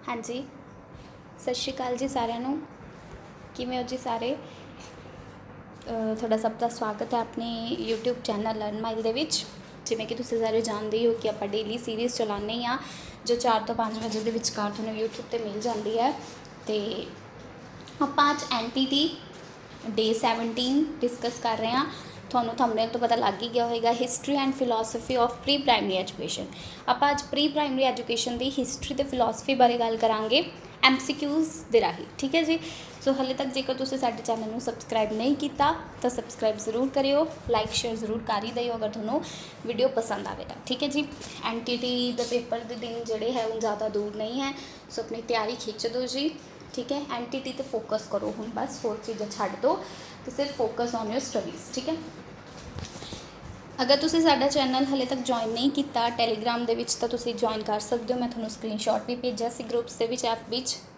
हाँ जी, सत श्री अकाल जी सारिਆਂ ਨੂੰ। किवें हो जी सारे? ਤੁਹਾਡਾ ਸਭ ਦਾ ਸਵਾਗਤ ਹੈ ਆਪਣੇ YouTube ਚੈਨਲ ਲਰਨ ਮਾਈਲ ਦੇ ਵਿੱਚ। ਜਿਵੇਂ ਕਿ ਤੁਸੀਂ ਸਾਰੇ ਜਾਣਦੇ ਹੋ ਕਿ ਆਪਾਂ ਡੇਲੀ ਸੀਰੀਜ਼ ਚਲਾਉਂਦੇ ਹਾਂ ਜੋ 4 ਤੋਂ 5 ਵਜੇ ਦੇ ਵਿਚਕਾਰ ਤੁਹਾਨੂੰ YouTube ਤੇ ਮਿਲ ਜਾਂਦੀ ਹੈ। ਤੇ ਆਪਾਂ ਅੱਜ NTT ਡੇ 17 ਡਿਸਕਸ ਕਰ ਰਹੇ ਹਾਂ। ਤੁਹਾਨੂੰ ਥੰਬਨੇਲ ਤੋਂ ਪਤਾ ਲੱਗ ਹੀ ਗਿਆ ਹੋਵੇਗਾ, history and philosophy of pre primary education. ਆਪਾਂ ਅੱਜ ਪ੍ਰੀ ਪ੍ਰਾਇਮਰੀ ਐਜੂਕੇਸ਼ਨ ਦੀ ਹਿਸਟਰੀ ਅਤੇ ਫਿਲੋਸਫੀ ਬਾਰੇ ਗੱਲ ਕਰਾਂਗੇ MCQs ਦੇ ਰਾਹੀਂ, ਠੀਕ ਹੈ ਜੀ। ਸੋ ਹਾਲੇ ਤੱਕ ਜੇਕਰ ਤੁਸੀਂ ਸਾਡੇ ਚੈਨਲ ਨੂੰ ਸਬਸਕ੍ਰਾਈਬ ਨਹੀਂ ਕੀਤਾ ਤਾਂ ਸਬਸਕ੍ਰਾਈਬ ਜ਼ਰੂਰ ਕਰਿਓ, ਲਾਈਕ ਸ਼ੇਅਰ ਜ਼ਰੂਰ ਕਰ ਹੀ ਦਿਓ ਅਗਰ ਤੁਹਾਨੂੰ ਵੀਡੀਓ ਪਸੰਦ ਆਵੇ ਤਾਂ, ਠੀਕ ਹੈ ਜੀ। NTT ਦੇ ਪੇਪਰ ਦੇ ਦਿਨ ਜਿਹੜੇ ਹੈ ਉਹ ਜ਼ਿਆਦਾ ਦੂਰ ਨਹੀਂ ਹੈ, ਸੋ ਆਪਣੀ ਤਿਆਰੀ ਖਿੱਚ ਦਿਓ ਜੀ, ਠੀਕ ਹੈ। NTT 'ਤੇ ਫੋਕਸ ਕਰੋ ਹੁਣ, ਬਸ ਹੋਰ ਚੀਜ਼ਾਂ ਛੱਡ ਦਿਓ ਅਤੇ ਸਿਰਫ ਫੋਕਸ ਔਨ ਯੋਰ ਸਟੱਡੀਜ਼, ਠੀਕ ਹੈ। ਅਗਰ ਤੁਸੀਂ ਸਾਡਾ ਚੈਨਲ ਹਲੇ ਤੱਕ ਜੁਆਇਨ ਨਹੀਂ ਕੀਤਾ ਟੈਲੀਗ੍ਰਾਮ ਦੇ ਵਿੱਚ ਤਾਂ ਤੁਸੀਂ ਜੁਆਇਨ ਕਰ ਸਕਦੇ ਹੋ। ਮੈਂ ਤੁਹਾਨੂੰ ਸਕਰੀਨਸ਼ਾਟ ਵੀ ਭੇਜਿਆ ਸੀ ਗਰੁੱਪਸ ਦੇ ਵਿੱਚ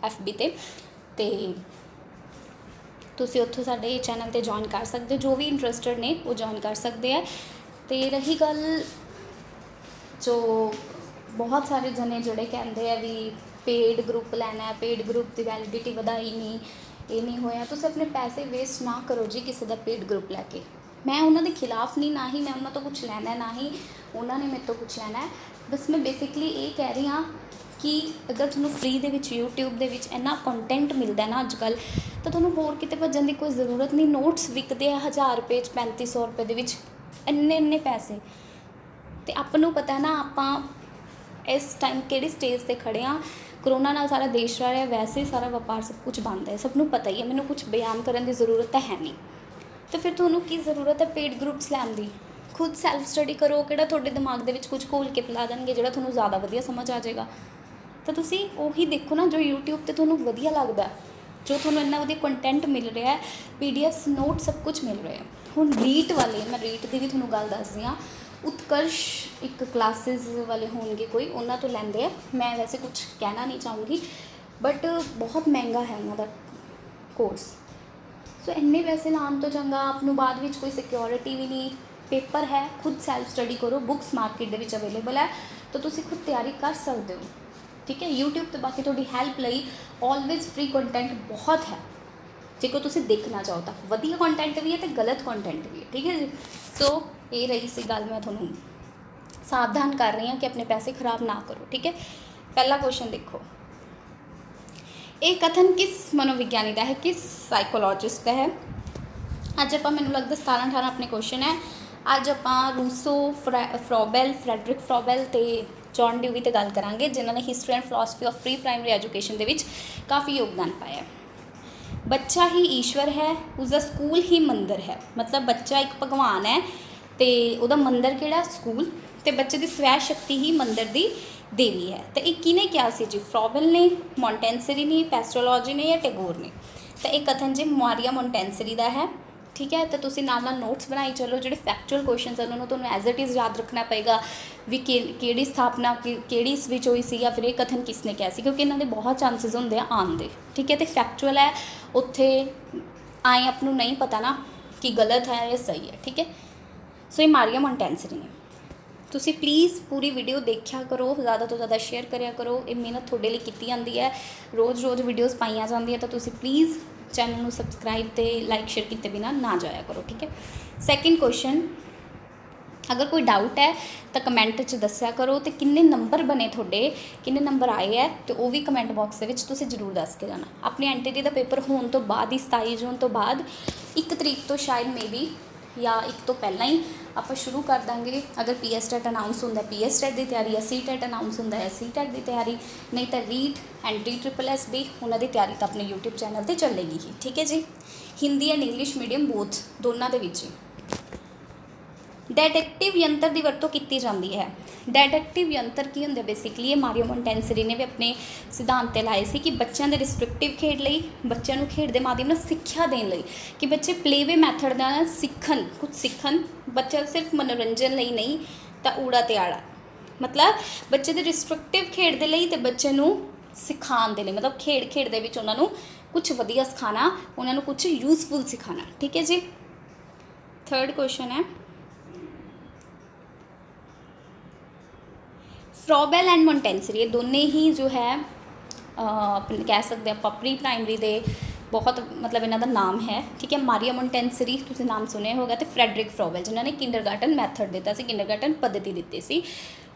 FB ਤੇ ਤੁਸੀਂ ਉੱਥੋਂ ਸਾਡੇ ਚੈਨਲ 'ਤੇ ਜੁਆਇਨ ਕਰ ਸਕਦੇ ਹੋ। ਜੋ ਵੀ ਇੰਟਰਸਟਡ ਨੇ ਉਹ ਜੁਆਇਨ ਕਰ ਸਕਦੇ ਆ। ਅਤੇ ਰਹੀ ਗੱਲ, ਜੋ ਬਹੁਤ ਸਾਰੇ ਜਣੇ ਜਿਹੜੇ ਕਹਿੰਦੇ ਆ ਵੀ ਪੇਡ ਗਰੁੱਪ ਲੈਣਾ, ਪੇਡ ਗਰੁੱਪ ਦੀ ਵੈਲਿਡਿਟੀ ਵਧਾਈ ਨਹੀਂ, ਇਹ ਨਹੀਂ ਹੋਇਆ। ਤੁਸੀਂ ਆਪਣੇ ਪੈਸੇ ਵੇਸਟ ਨਾ ਕਰੋ ਜੀ ਕਿਸੇ ਦਾ ਪੇਡ ਗਰੁੱਪ ਲੈ ਕੇ। ਮੈਂ ਉਹਨਾਂ ਦੇ ਖਿਲਾਫ ਨਹੀਂ, ਨਾ ਹੀ ਮੈਂ ਉਹਨਾਂ ਤੋਂ ਕੁਛ ਲੈਣਾ, ਨਾ ਹੀ ਉਹਨਾਂ ਨੇ ਮੇਰੇ ਤੋਂ ਕੁਛ ਲੈਣਾ। ਬਸ ਮੈਂ ਬੇਸਿਕਲੀ ਇਹ ਕਹਿ ਰਹੀ ਹਾਂ ਕਿ ਅਗਰ ਤੁਹਾਨੂੰ ਫ੍ਰੀ ਦੇ ਵਿੱਚ YouTube ਦੇ ਵਿੱਚ ਇੰਨਾ ਕੰਟੈਂਟ ਮਿਲਦਾ ਨਾ ਅੱਜ ਕੱਲ੍ਹ, ਤਾਂ ਤੁਹਾਨੂੰ ਹੋਰ ਕਿਤੇ ਭੱਜਣ ਦੀ ਕੋਈ ਜ਼ਰੂਰਤ ਨਹੀਂ। ਨੋਟਸ ਵਿਕਦੇ ਆ 1000 ਰੁਪਏ 'ਚ, 3500 ਰੁਪਏ ਦੇ ਵਿੱਚ, ਇੰਨੇ ਪੈਸੇ। ਅਤੇ ਆਪਾਂ ਨੂੰ ਪਤਾ ਨਾ ਆਪਾਂ ਇਸ ਟਾਈਮ ਕਿਹੜੀ ਸਟੇਜ 'ਤੇ ਖੜ੍ਹੇ ਹਾਂ। ਕਰੋਨਾ ਨਾਲ ਸਾਰਾ ਦੇਸ਼ ਰਹਿ ਰਿਹਾ, ਵੈਸੇ ਹੀ ਸਾਰਾ ਵਪਾਰ ਸਭ ਕੁਝ ਬੰਦ ਹੈ, ਸਭ ਨੂੰ ਪਤਾ ਹੀ ਹੈ। ਮੈਨੂੰ ਕੁਛ ਬਿਆਨ ਕਰਨ ਦੀ ਜ਼ਰੂਰਤ ਤਾਂ ਹੈ ਨਹੀਂ। ਤਾਂ ਫਿਰ ਤੁਹਾਨੂੰ ਕੀ ਜ਼ਰੂਰਤ ਹੈ ਪੇਡ ਗਰੁੱਪਸ ਲੈਣ ਦੀ? ਖੁਦ ਸੈਲਫ ਸਟੱਡੀ ਕਰੋ। ਕਿਹੜਾ ਤੁਹਾਡੇ ਦਿਮਾਗ ਦੇ ਵਿੱਚ ਕੁਝ ਘੋਲ ਕੇ ਪਿਲਾ ਦੇਣਗੇ ਜਿਹੜਾ ਤੁਹਾਨੂੰ ਜ਼ਿਆਦਾ ਵਧੀਆ ਸਮਝ ਆ ਜਾਏਗਾ। ਤਾਂ ਤੁਸੀਂ ਉਹੀ ਦੇਖੋ ਨਾ ਜੋ YouTube 'ਤੇ ਤੁਹਾਨੂੰ ਵਧੀਆ ਲੱਗਦਾ, ਜੋ ਤੁਹਾਨੂੰ ਇੰਨਾ ਵਧੀਆ ਕੰਟੈਂਟ ਮਿਲ ਰਿਹਾ ਹੈ, PDFs ਨੋਟ ਸਭ ਕੁਝ ਮਿਲ ਰਿਹਾ। ਹੁਣ ਰੀਟ ਵਾਲੇ, ਮੈਂ ਰੀਟ ਦੀ ਵੀ ਤੁਹਾਨੂੰ ਗੱਲ ਦੱਸਦੀ ਹਾਂ। ਉਤਕਰਸ਼ ਇੱਕ ਕਲਾਸਿਸ ਵਾਲੇ ਹੋਣਗੇ ਕੋਈ, ਉਹਨਾਂ ਤੋਂ ਲੈਂਦੇ ਆ। ਮੈਂ ਵੈਸੇ ਕੁਝ ਕਹਿਣਾ ਨਹੀਂ ਚਾਹੂੰਗੀ, ਬਟ ਬਹੁਤ ਮਹਿੰਗਾ ਹੈ ਉਹਨਾਂ ਦਾ ਕੋਰਸ। ਸੋ ਇੰਨੇ ਪੈਸੇ ਲਾਉਣ ਤੋਂ ਚੰਗਾ ਆਪ ਨੂੰ ਬਾਅਦ ਵਿੱਚ ਕੋਈ ਸਿਕਿਉਰਿਟੀ ਵੀ ਨਹੀਂ। ਪੇਪਰ ਹੈ, ਖੁਦ ਸੈਲਫ ਸਟੱਡੀ ਕਰੋ। ਬੁੱਕਸ ਮਾਰਕੀਟ ਦੇ ਵਿੱਚ ਅਵੇਲੇਬਲ ਹੈ, ਤਾਂ ਤੁਸੀਂ ਖੁਦ ਤਿਆਰੀ ਕਰ ਸਕਦੇ ਹੋ, ਠੀਕ ਹੈ। YouTube 'ਤੇ ਬਾਕੀ ਤੁਹਾਡੀ ਹੈਲਪ ਲਈ ਆਲਵੇਜ਼ ਫ੍ਰੀ ਕੰਟੈਂਟ ਬਹੁਤ ਹੈ। ਜੇਕਰ ਤੁਸੀਂ ਦੇਖਣਾ ਚਾਹੋ ਤਾਂ ਵਧੀਆ ਕੰਟੈਂਟ ਵੀ ਹੈ ਅਤੇ ਗਲਤ ਕੰਟੈਂਟ ਵੀ ਹੈ, ਠੀਕ ਹੈ ਜੀ। ਸੋ ਇਹ ਰਹੀ ਸੀ ਗੱਲ, ਮੈਂ ਤੁਹਾਨੂੰ ਸਾਵਧਾਨ ਕਰ ਰਹੀ ਹਾਂ ਕਿ ਆਪਣੇ ਪੈਸੇ ਖਰਾਬ ਨਾ ਕਰੋ, ਠੀਕ ਹੈ। ਪਹਿਲਾ ਕੁਐਸਚਨ ਦੇਖੋ, ਇਹ ਕਥਨ ਕਿਸ ਮਨੋਵਿਗਿਆਨੀ ਦਾ ਹੈ, ਕਿਸ ਸਾਈਕੋਲੋਜਿਸਟ ਦਾ ਹੈ? ਅੱਜ ਆਪਾਂ, ਮੈਨੂੰ ਲੱਗਦਾ 17-18 ਆਪਣੇ ਕੁਐਸਚਨ ਹੈ। ਅੱਜ ਆਪਾਂ ਰੂਸੋ, ਫਰੈਡਰਿਕ ਫਰੋਬੈਲ ਅਤੇ ਜੌਨ ਡਿਊਈ 'ਤੇ ਗੱਲ ਕਰਾਂਗੇ, ਜਿਨ੍ਹਾਂ ਨੇ history and philosophy of pre primary education ਦੇ ਵਿੱਚ ਕਾਫੀ ਯੋਗਦਾਨ ਪਾਇਆ। ਬੱਚਾ ਹੀ ਈਸ਼ਵਰ ਹੈ, ਉਸਦਾ ਸਕੂਲ ਹੀ ਮੰਦਰ ਹੈ। ਮਤਲਬ ਬੱਚਾ ਇੱਕ ਭਗਵਾਨ ਹੈ ਅਤੇ ਉਹਦਾ ਮੰਦਰ ਕਿਹੜਾ? ਸਕੂਲ। ਅਤੇ ਬੱਚੇ ਦੀ ਸਵੈ ਸ਼ਕਤੀ ਹੀ ਮੰਦਰ ਦੀ ਦੇਵੀ ਹੈ। ਅਤੇ ਇਹ ਕਿਹਨੇ ਕਿਹਾ ਸੀ ਜੀ? ਫਰੋਬੈਲ ਨੇ, ਮੌਂਟੈਂਸਰੀ ਨੇ, ਪੈਸਟਰੋਲੋਜੀ ਨੇ ਜਾਂ ਟੈਗੋਰ ਨੇ? ਤਾਂ ਇਹ ਕਥਨ ਜੀ ਮਾਰੀਆ ਮੌਂਟੈਂਸਰੀ ਦਾ ਹੈ, ਠੀਕ ਹੈ। ਤਾਂ ਤੁਸੀਂ ਨਾਲ ਨਾਲ ਨੋਟਸ ਬਣਾਈ ਚੱਲੋ। ਜਿਹੜੇ ਫੈਕਚੁਅਲ ਕੁਐਸਚਨਸ ਹਨ ਉਹਨਾਂ ਨੂੰ ਤੁਹਾਨੂੰ ਐਜ਼ ਇਟ ਇਜ਼ ਯਾਦ ਰੱਖਣਾ ਪਏਗਾ ਵੀ ਕਿਹੜੀ ਸਥਾਪਨਾ ਕਿਹੜੀ ਇਸ ਵਿੱਚ ਹੋਈ ਸੀ, ਜਾਂ ਫਿਰ ਇਹ ਕਥਨ ਕਿਸ ਨੇ ਕਿਹਾ ਸੀ, ਕਿਉਂਕਿ ਇਹਨਾਂ ਦੇ ਬਹੁਤ ਚਾਂਸਿਸ ਹੁੰਦੇ ਆ ਆਉਣ ਦੇ, ਠੀਕ ਹੈ। ਅਤੇ ਫੈਕਚੁਅਲ ਹੈ, ਉੱਥੇ ਆਏ ਆਪ ਨੂੰ ਨਹੀਂ ਪਤਾ ਨਾ ਕਿ ਗਲਤ ਹੈ ਜਾਂ ਸਹੀ ਹੈ, ਠੀਕ ਹੈ। ਸੋ ਇਹ ਮਾਰੀਆ ਮੌਂਟੈਂਸਰੀ ਨੇ। ਤੁਸੀਂ ਪਲੀਜ਼ ਪੂਰੀ ਵੀਡੀਓ ਦੇਖਿਆ ਕਰੋ, ਜ਼ਿਆਦਾ ਤੋਂ ਜ਼ਿਆਦਾ ਸ਼ੇਅਰ ਕਰਿਆ ਕਰੋ। ਇਹ ਮਿਹਨਤ ਤੁਹਾਡੇ ਲਈ ਕੀਤੀ ਜਾਂਦੀ ਹੈ, ਰੋਜ਼ ਵੀਡੀਓਜ਼ ਪਾਈਆਂ ਜਾਂਦੀਆਂ, ਤਾਂ ਤੁਸੀਂ ਪਲੀਜ਼ ਚੈਨਲ ਨੂੰ ਸਬਸਕ੍ਰਾਈਬ ਅਤੇ ਲਾਈਕ ਸ਼ੇਅਰ ਕੀਤੇ ਬਿਨਾਂ ਨਾ ਜਾਇਆ ਕਰੋ, ਠੀਕ ਹੈ। ਸੈਕਿੰਡ ਕੁਐਸਚਨ, ਅਗਰ ਕੋਈ ਡਾਊਟ ਹੈ ਤਾਂ ਕਮੈਂਟ 'ਚ ਦੱਸਿਆ ਕਰੋ, ਅਤੇ ਕਿੰਨੇ ਨੰਬਰ ਬਣੇ ਤੁਹਾਡੇ, ਕਿੰਨੇ ਨੰਬਰ ਆਏ ਹੈ, ਅਤੇ ਉਹ ਵੀ ਕਮੈਂਟ ਬਾਕਸ ਦੇ ਵਿੱਚ ਤੁਸੀਂ ਜ਼ਰੂਰ ਦੱਸ ਕੇ ਜਾਣਾ। ਆਪਣੇ NTT ਦਾ ਪੇਪਰ ਹੋਣ ਤੋਂ ਬਾਅਦ ਹੀ 27 ਜੂਨ ਤੋਂ ਬਾਅਦ 1 ਤਰੀਕ ਤੋਂ ਸ਼ਾਇਦ ਮੇਬੀ ਜਾਂ 1 ਤੋਂ ਪਹਿਲਾਂ ਹੀ ਆਪਾਂ ਸ਼ੁਰੂ ਕਰ ਦਾਂਗੇ। ਅਗਰ PSTET ਅਨਾਊਂਸ ਹੁੰਦਾ PSTET ਦੀ ਤਿਆਰੀ, ਜਾਂ CTET ਅਨਾਊਂਸ ਹੁੰਦਾ ਹੈ CTET ਦੀ ਤਿਆਰੀ, ਨਹੀਂ ਤਾਂ ਰੀਟ ਐਂਡ RSSB ਉਹਨਾਂ ਦੀ ਤਿਆਰੀ ਤਾਂ ਆਪਣੇ YouTube ਚੈਨਲ 'ਤੇ ਚੱਲੇਗੀ ਹੀ, ਠੀਕ ਹੈ ਜੀ। ਹਿੰਦੀ ਐਂਡ ਇੰਗਲਿਸ਼ ਮੀਡੀਅਮ ਬੋਥ, ਦੋਨਾਂ ਦੇ ਵਿੱਚ ਹੀ। ਡੈਡਕਟਿਵ ਯੰਤਰ ਦੀ ਵਰਤੋਂ ਕੀਤੀ ਜਾਂਦੀ ਹੈ। ਡੈਡਕਟਿਵ ਯੰਤਰ ਕੀ ਹੁੰਦੇ? ਬੇਸਿਕਲੀ ਇਹ ਮਾਰੀਆ ਮੌਂਟੈਂਸਰੀ ਨੇ ਵੀ ਆਪਣੇ ਸਿਧਾਂਤ 'ਤੇ ਲਾਏ ਸੀ ਕਿ ਬੱਚਿਆਂ ਦੇ ਰਿਸਟ੍ਰਿਕਟਿਵ ਖੇਡ ਲਈ, ਬੱਚਿਆਂ ਨੂੰ ਖੇਡ ਦੇ ਮਾਧਿਅਮ ਨਾਲ ਸਿੱਖਿਆ ਦੇਣ ਲਈ, ਕਿ ਬੱਚੇ ਪਲੇਵੇ ਮੈਥਡ ਨਾਲ ਸਿੱਖਣ, ਕੁਝ ਸਿੱਖਣ। ਬੱਚਾ ਸਿਰਫ ਮਨੋਰੰਜਨ ਲਈ ਨਹੀਂ ਤਾਂ ਊੜਾ ਤੇ ਆੜਾ, ਮਤਲਬ ਬੱਚੇ ਦੇ ਰਿਸਟ੍ਰਿਕਟਿਵ ਖੇਡ ਦੇ ਲਈ ਅਤੇ ਬੱਚੇ ਨੂੰ ਸਿਖਾਉਣ ਦੇ ਲਈ, ਮਤਲਬ ਖੇਡ ਦੇ ਵਿੱਚ ਉਹਨਾਂ ਨੂੰ ਕੁਛ ਵਧੀਆ ਸਿਖਾਉਣਾ, ਉਹਨਾਂ ਨੂੰ ਕੁਛ ਯੂਜ਼ਫੁਲ ਸਿਖਾਉਣਾ, ਠੀਕ ਹੈ ਜੀ। ਥਰਡ ਕੁਐਸਚਨ ਹੈ, फ्रॉबेल एंड मॉन्टेंसरी, ये दोनों ही जो है ਆਪਣੇ ਕਹਿ ਸਕਦੇ ਆਪਾਂ ਪ੍ਰੀ ਪ੍ਰਾਇਮਰੀ ਦੇ ਬਹੁਤ ਮਤਲਬ ਇਹਨਾਂ ਦਾ ਨਾਮ ਹੈ, ਠੀਕ ਹੈ। ਮਾਰੀਆ ਮੋਂਟੇਸਰੀ ਤੁਸੀਂ ਨਾਮ ਸੁਣਿਆ ਹੋਗਾ, ਤੇ ਫਰੈਡਰਿਕ ਫਰੋਬਲ ਜਿਨ੍ਹਾਂ ਨੇ ਕਿੰਡਰਗਾਰਟਨ ਮੈਥਡ ਦਿੱਤਾ ਸੀ, ਕਿੰਡਰਗਾਰਟਨ ਪੱਧਤੀ ਦਿੱਤੀ ਸੀ।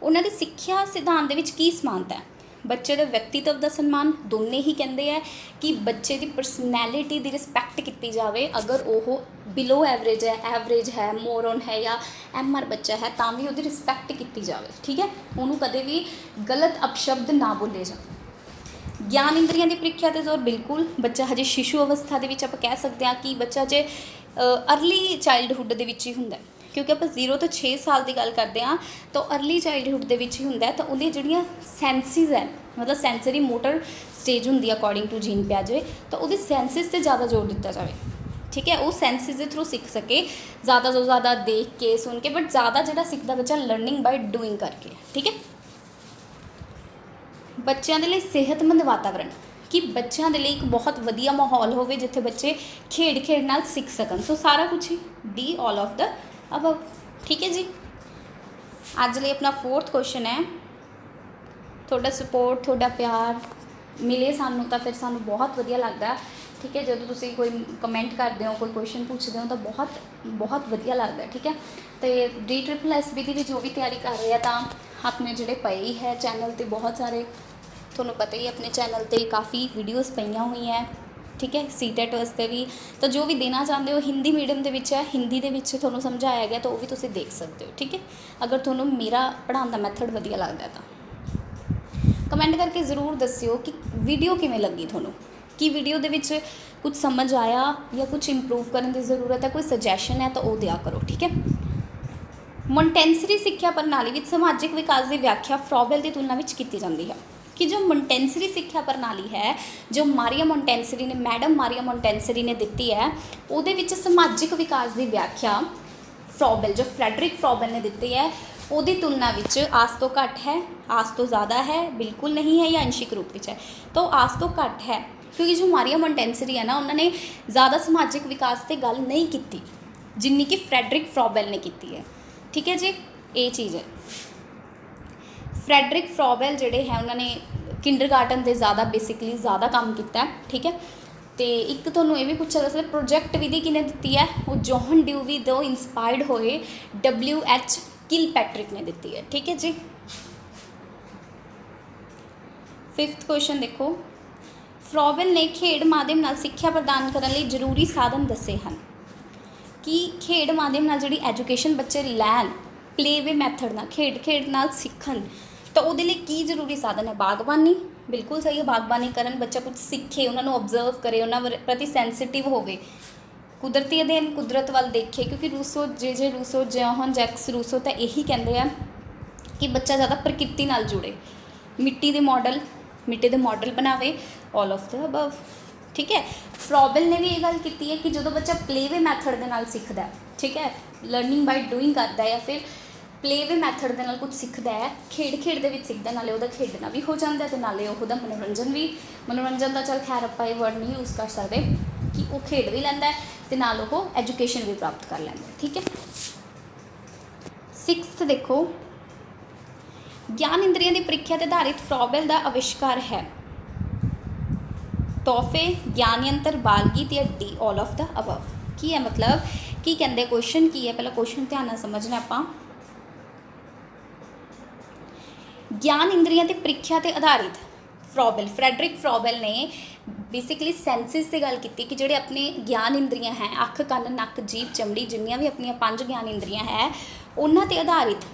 ਉਹਨਾਂ ਦੀ ਸਿੱਖਿਆ ਸਿਧਾਂਤ ਦੇ ਵਿੱਚ ਕੀ ਸਮਾਨਤਾ ਹੈ? ਬੱਚੇ ਦੇ ਵਿਅਕਤੀਤਵ ਦਾ ਸਨਮਾਨ। ਦੋਨੇ ਹੀ ਕਹਿੰਦੇ ਹੈ ਕਿ ਬੱਚੇ ਦੀ ਪਰਸਨੈਲਿਟੀ ਦੀ ਰਿਸਪੈਕਟ ਕੀਤੀ ਜਾਵੇ। ਅਗਰ ਉਹ ਬਿਲੋ ਐਵਰੇਜ ਹੈ, ਮੋਰਨ ਹੈ ਜਾਂ MR ਬੱਚਾ ਹੈ ਤਾਂ ਵੀ ਉਹਦੀ ਰਿਸਪੈਕਟ ਕੀਤੀ ਜਾਵੇ, ਠੀਕ ਹੈ। ਉਹਨੂੰ ਕਦੇ ਵੀ ਗਲਤ ਅਪਸ਼ਬਦ ਨਾ ਬੋਲੇ ਜਾਣ। ਗਿਆਨ ਇੰਦਰੀਆਂ ਦੀ ਪ੍ਰੀਖਿਆ 'ਤੇ ਜ਼ੋਰ, ਬਿਲਕੁਲ। ਬੱਚਾ ਹਜੇ ਸ਼ਿਸ਼ੂ ਅਵਸਥਾ ਦੇ ਵਿੱਚ ਆਪਾਂ ਕਹਿ ਸਕਦੇ ਹਾਂ ਕਿ ਬੱਚਾ ਜੇ ਅਰਲੀ ਚਾਈਲਡਹੁੱਡ ਦੇ ਵਿੱਚ ਹੀ ਹੁੰਦਾ, ਕਿਉਂਕਿ ਆਪਾਂ 0 ਤੋਂ 6 ਸਾਲ ਦੀ ਗੱਲ ਕਰਦੇ ਹਾਂ ਤਾਂ ਅਰਲੀ ਚਾਈਲਡਹੁੱਡ ਦੇ ਵਿੱਚ ਹੀ ਹੁੰਦਾ। ਤਾਂ ਉਹਦੀਆਂ ਜਿਹੜੀਆਂ ਸੈਂਸਿਸ ਹੈ, ਮਤਲਬ ਸੈਂਸਰੀ ਮੋਟਰ ਸਟੇਜ ਹੁੰਦੀ ਹੈ ਅਕੋਰਡਿੰਗ ਟੂ ਜੀਨ ਪਿਆਜੇ, ਤਾਂ ਉਹਦੇ ਸੈਂਸਿਸ 'ਤੇ ਜ਼ਿਆਦਾ ਜ਼ੋਰ ਦਿੱਤਾ ਜਾਵੇ, ਠੀਕ ਹੈ। ਉਹ ਸੈਂਸਿਸ ਦੇ ਥਰੂ ਸਿੱਖ ਸਕੇ, ਜ਼ਿਆਦਾ ਤੋਂ ਜ਼ਿਆਦਾ ਦੇਖ ਕੇ ਸੁਣ ਕੇ, ਬਟ ਜ਼ਿਆਦਾ ਜਿਹੜਾ ਸਿੱਖਦਾ ਬੱਚਾ ਲਰਨਿੰਗ ਬਾਈ ਡੂਇੰਗ ਕਰਕੇ, ਠੀਕ ਹੈ। ਬੱਚਿਆਂ ਦੇ ਲਈ ਸਿਹਤਮੰਦ ਵਾਤਾਵਰਣ, ਕਿ ਬੱਚਿਆਂ ਦੇ ਲਈ ਇੱਕ ਬਹੁਤ ਵਧੀਆ ਮਾਹੌਲ ਹੋਵੇ ਜਿੱਥੇ ਬੱਚੇ ਖੇਡ ਨਾਲ ਸਿੱਖ ਸਕਣ। ਸੋ ਸਾਰਾ ਕੁਛ ਹੀ D all of the above, ਠੀਕ ਹੈ ਜੀ। ਅੱਜ ਲਈ ਆਪਣਾ 4th ਕੁਐਸਚਨ ਹੈ। ਤੁਹਾਡਾ ਸਪੋਰਟ, ਤੁਹਾਡਾ ਪਿਆਰ ਮਿਲੇ ਸਾਨੂੰ ਤਾਂ ਫਿਰ ਸਾਨੂੰ ਬਹੁਤ ਵਧੀਆ ਲੱਗਦਾ, ਠੀਕ ਹੈ। ਜਦੋਂ ਤੁਸੀਂ ਕੋਈ ਕਮੈਂਟ ਕਰਦੇ ਹੋ, ਕੋਈ ਕੁਐਸਚਨ ਪੁੱਛਦੇ ਹੋ ਤਾਂ ਬਹੁਤ ਵਧੀਆ ਲੱਗਦਾ, ਠੀਕ ਹੈ। ਅਤੇ DSSB ਦੀ ਵੀ ਜੋ ਵੀ ਤਿਆਰੀ ਕਰ ਰਹੇ ਆ ਤਾਂ ਆਪਣੇ ਜਿਹੜੇ ਪਏ ਹੀ ਹੈ ਚੈਨਲ 'ਤੇ ਬਹੁਤ ਸਾਰੇ, ਤੁਹਾਨੂੰ ਪਤਾ ਹੀ ਆਪਣੇ ਚੈਨਲ 'ਤੇ ਕਾਫੀ ਵੀਡੀਓਜ਼ ਪਈਆਂ ਹੋਈਆਂ, ਠੀਕ ਹੈ। CTET ਵਾਸਤੇ ਵੀ, ਤਾਂ ਜੋ ਵੀ ਦੇਣਾ ਚਾਹੁੰਦੇ ਹੋ ਹਿੰਦੀ ਮੀਡੀਅਮ ਦੇ ਵਿੱਚ ਹੈ, ਹਿੰਦੀ ਦੇ ਵਿੱਚ ਤੁਹਾਨੂੰ ਸਮਝਾਇਆ ਗਿਆ ਤਾਂ ਉਹ ਵੀ ਤੁਸੀਂ ਦੇਖ ਸਕਦੇ ਹੋ, ਠੀਕ ਹੈ। ਅਗਰ ਤੁਹਾਨੂੰ ਮੇਰਾ ਪੜ੍ਹਾਉਣ ਦਾ ਮੈਥਡ ਵਧੀਆ ਲੱਗਦਾ ਤਾਂ ਕਮੈਂਟ ਕਰਕੇ ਜ਼ਰੂਰ ਦੱਸਿਓ ਕਿ ਵੀਡੀਓ ਕਿਵੇਂ ਲੱਗੀ ਤੁਹਾਨੂੰ, ਕਿ ਵੀਡੀਓ ਦੇ ਵਿੱਚ ਕੁਝ ਸਮਝ ਆਇਆ ਜਾਂ ਕੁਝ ਇੰਪਰੂਵ ਕਰਨ ਦੀ ਜ਼ਰੂਰਤ ਹੈ, ਕੋਈ ਸੁਜੈਸ਼ਨ ਹੈ ਤਾਂ ਉਹ ਦਿਆ ਕਰੋ, ਠੀਕ ਹੈ। ਮੋਂਟੇਸਰੀ ਸਿੱਖਿਆ ਪ੍ਰਣਾਲੀ ਵਿੱਚ ਸਮਾਜਿਕ ਵਿਕਾਸ ਦੀ ਵਿਆਖਿਆ ਫਰੋਬਲ ਦੀ ਤੁਲਨਾ ਵਿੱਚ ਕੀਤੀ ਜਾਂਦੀ ਹੈ। ਕਿ ਜੋ ਮੋਂਟੇਸਰੀ ਸਿੱਖਿਆ ਪ੍ਰਣਾਲੀ ਹੈ, ਜੋ ਮਾਰੀਆ ਮੋਂਟੇਸਰੀ ਨੇ, ਮੈਡਮ ਮਾਰੀਆ ਮੋਂਟੇਸਰੀ ਨੇ ਦਿੱਤੀ ਹੈ, ਉਹਦੇ ਵਿੱਚ ਸਮਾਜਿਕ ਵਿਕਾਸ ਦੀ ਵਿਆਖਿਆ ਫਰੋਬਲ, ਜੋ ਫਰੈਡਰਿਕ ਫਰੋਬਲ ਨੇ ਦਿੱਤੀ ਹੈ, ਉਹਦੀ ਤੁਲਨਾ ਵਿੱਚ ਆਸ ਤੋਂ ਘੱਟ ਹੈ, ਆਸ ਤੋਂ ਜ਼ਿਆਦਾ ਹੈ, ਬਿਲਕੁਲ ਨਹੀਂ ਹੈ ਜਾਂ ਅੰਸ਼ਿਕ ਰੂਪ ਵਿੱਚ ਹੈ। ਤਾਂ ਉਹ ਆਸ ਤੋਂ ਘੱਟ ਹੈ, ਕਿਉਂਕਿ ਜੋ ਮਾਰੀਆ ਮੋਂਟੇਸਰੀ ਹੈ ਨਾ, ਉਹਨਾਂ ਨੇ ਜ਼ਿਆਦਾ ਸਮਾਜਿਕ ਵਿਕਾਸ 'ਤੇ ਗੱਲ ਨਹੀਂ ਕੀਤੀ ਜਿੰਨੀ ਕਿ ਫਰੈਡਰਿਕ ਫਰੋਬਲ ਨੇ ਕੀਤੀ ਹੈ, ਠੀਕ ਹੈ ਜੀ। ਇਹ ਚੀਜ਼ ਹੈ। ਫਰੈਡਰਿਕ ਫਰੋਬਲ ਜਿਹੜੇ ਹੈ ਉਹਨਾਂ ਨੇ ਕਿੰਡਰਗਾਰਟਨ ਦੇ ਬੇਸਿਕਲੀ ਜ਼ਿਆਦਾ ਕੰਮ ਕੀਤਾ, ਠੀਕ ਹੈ। ਅਤੇ ਇੱਕ ਤੁਹਾਨੂੰ ਇਹ ਵੀ ਪੁੱਛਿਆ ਜਾ ਸਕਦਾ, ਪ੍ਰੋਜੈਕਟ ਵਿਧੀ ਕਿਹਨੇ ਦਿੱਤੀ ਹੈ? ਉਹ ਜੌਹਨ ਡਿਊਵੀ ਤੋਂ ਇੰਸਪਾਇਰਡ ਹੋਏ WH ਕਿਲਪੈਟਰਿਕ ਨੇ ਦਿੱਤੀ ਹੈ, ਠੀਕ ਹੈ ਜੀ। 5th ਕੁਐਸਚਨ ਦੇਖੋ। ਫਰੋਬਲ ਨੇ ਖੇਡ ਮਾਧਿਅਮ ਨਾਲ ਸਿੱਖਿਆ ਪ੍ਰਦਾਨ ਕਰਨ ਲਈ ਜ਼ਰੂਰੀ ਸਾਧਨ ਦੱਸੇ ਹਨ। ਕਿ ਖੇਡ ਮਾਧਿਅਮ ਨਾਲ ਜਿਹੜੀ ਐਜੂਕੇਸ਼ਨ ਬੱਚੇ ਲੈਣ, ਪਲੇਵੇ ਮੈਥਡ ਨਾਲ, ਖੇਡ ਨਾਲ ਸਿੱਖਣ, ਤਾਂ ਉਹਦੇ ਲਈ ਕੀ ਜ਼ਰੂਰੀ ਸਾਧਨ ਹੈ? ਬਾਗਬਾਨੀ, ਬਿਲਕੁਲ ਸਹੀ ਹੈ। ਬਾਗਬਾਨੀ ਕਰਨ, ਬੱਚਾ ਕੁਝ ਸਿੱਖੇ, ਉਹਨਾਂ ਨੂੰ ਓਬਜ਼ਰਵ ਕਰੇ, ਉਹਨਾਂ ਪ੍ਰਤੀ ਸੈਂਸਿਟਿਵ ਹੋਵੇ, ਕੁਦਰਤੀ ਅਧਿਐਨ, ਕੁਦਰਤ ਵੱਲ ਦੇਖੇ। ਕਿਉਂਕਿ ਰੂਸੋ, ਜੇ ਰੂਸੋ, ਜੌਹਨ ਜੈਕਸ ਰੂਸੋ ਤਾਂ ਇਹੀ ਕਹਿੰਦੇ ਆ ਕਿ ਬੱਚਾ ਜ਼ਿਆਦਾ ਪ੍ਰਕਿਰਤੀ ਨਾਲ ਜੁੜੇ, ਮਿੱਟੀ ਦੇ ਮਾਡਲ ਬਣਾਵੇ, ਆਲ ਆਫ ਦ ਅਬਵ, ਠੀਕ ਹੈ। ਫਰੋਬਲ ਨੇ ਵੀ ਇਹ ਗੱਲ ਕੀਤੀ ਹੈ ਕਿ ਜਦੋਂ ਬੱਚਾ ਪਲੇਵੇ ਮੈਥਡ ਦੇ ਨਾਲ ਸਿੱਖਦਾ, ਠੀਕ ਹੈ, ਲਰਨਿੰਗ ਬਾਈ ਡੂਇੰਗ ਕਰਦਾ ਜਾਂ ਫਿਰ ਪਲੇਵੇ ਮੈਥਡ ਦੇ ਨਾਲ ਕੁਝ ਸਿੱਖਦਾ ਹੈ, ਖੇਡ ਦੇ ਵਿੱਚ ਸਿੱਖਦਾ, ਨਾਲੇ ਉਹਦਾ ਖੇਡਣਾ ਵੀ ਹੋ ਜਾਂਦਾ ਅਤੇ ਨਾਲੇ ਉਹਦਾ ਮਨੋਰੰਜਨ ਦਾ, ਚੱਲ ਖੈਰ ਆਪਾਂ ਇਹ ਵਰਡ ਨਹੀਂ ਯੂਜ਼ ਕਰ ਸਕਦੇ, ਕਿ ਉਹ ਖੇਡ ਵੀ ਲੈਂਦਾ ਅਤੇ ਨਾਲ ਉਹ ਐਜੂਕੇਸ਼ਨ ਵੀ ਪ੍ਰਾਪਤ ਕਰ ਲੈਂਦਾ, ਠੀਕ ਹੈ। 6th ਦੇਖੋ। ਗਿਆਨ ਇੰਦਰੀਆਂ ਦੀ ਪ੍ਰੀਖਿਆ 'ਤੇ ਆਧਾਰਿਤ ਫਰੋਬਲ ਦਾ ਅਵਿਸ਼ਕਾਰ ਹੈ। ਤੋਹਫੇ, ਗਿਆਨ ਯੰਤਰ, ਬਾਲਗੀ ਅਤੇ D all of the above. ਕੀ ਹੈ ਮਤਲਬ, ਕੀ ਕਹਿੰਦੇ, ਕੁਐਸਚਨ ਕੀ ਹੈ? ਪਹਿਲਾਂ ਕੁਐਸਚਨ ਧਿਆਨ ਨਾਲ ਸਮਝਣਾ ਆਪਾਂ। ਗਿਆਨ ਇੰਦਰੀਆਂ ਦੀ ਪ੍ਰੀਖਿਆ 'ਤੇ ਆਧਾਰਿਤ ਫਰੋਬਲ, ਫਰੈਡਰਿਕ ਫਰੋਬਲ ਨੇ ਬੇਸਿਕਲੀ ਸੈਂਸਿਸ 'ਤੇ ਗੱਲ ਕੀਤੀ ਕਿ ਜਿਹੜੇ ਆਪਣੇ ਗਿਆਨ ਇੰਦਰੀਆਂ ਹੈ, ਅੱਖ, ਕੰਨ, ਨੱਕ, ਜੀਭ, ਚਮੜੀ, ਜਿੰਨੀਆਂ ਵੀ ਆਪਣੀਆਂ 5 ਗਿਆਨ ਇੰਦਰੀਆਂ ਹੈ, ਉਹਨਾਂ 'ਤੇ ਆਧਾਰਿਤ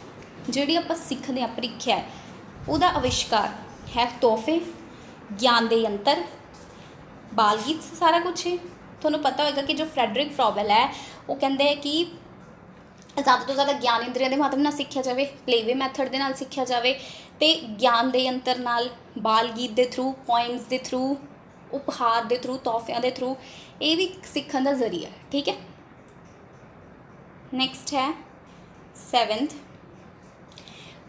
ਜਿਹੜੀ ਆਪਾਂ ਸਿੱਖਦੇ ਹਾਂ ਪ੍ਰੀਖਿਆ, ਉਹਦਾ ਅਵਿਸ਼ਕਾਰ ਹੈ ਤੋਹਫੇ, ਗਿਆਨ ਦੇ ਯੰਤਰ, ਬਾਲਗੀਤ, ਸਾਰਾ ਕੁਛ ਹੀ ਤੁਹਾਨੂੰ ਪਤਾ ਹੋਏਗਾ ਕਿ ਜੋ ਫਰੈਡਰਿਕ ਫਰੋਬਲ ਹੈ ਉਹ ਕਹਿੰਦੇ ਹੈ ਕਿ ਜ਼ਿਆਦਾ ਤੋਂ ਜ਼ਿਆਦਾ ਗਿਆਨ ਇੰਦਰੀਆਂ ਦੇ ਮਾਧਿਅਮ ਨਾਲ ਸਿੱਖਿਆ ਜਾਵੇ, ਪਲੇਵੇ ਮੈਥਡ ਦੇ ਨਾਲ ਸਿੱਖਿਆ ਜਾਵੇ, ਅਤੇ ਗਿਆਨ ਦੇ ਯੰਤਰ ਨਾਲ, ਬਾਲ ਗੀਤ ਦੇ ਥਰੂ, ਪੋਇਮਸ ਦੇ ਥਰੂ, ਉਪਹਾਰ ਦੇ ਥਰੂ, ਤੋਹਫਿਆਂ ਦੇ ਥਰੂ, ਇਹ ਵੀ ਸਿੱਖਣ ਦਾ ਜ਼ਰੀਆ, ਠੀਕ ਹੈ। ਨੈਕਸਟ ਹੈ 7th।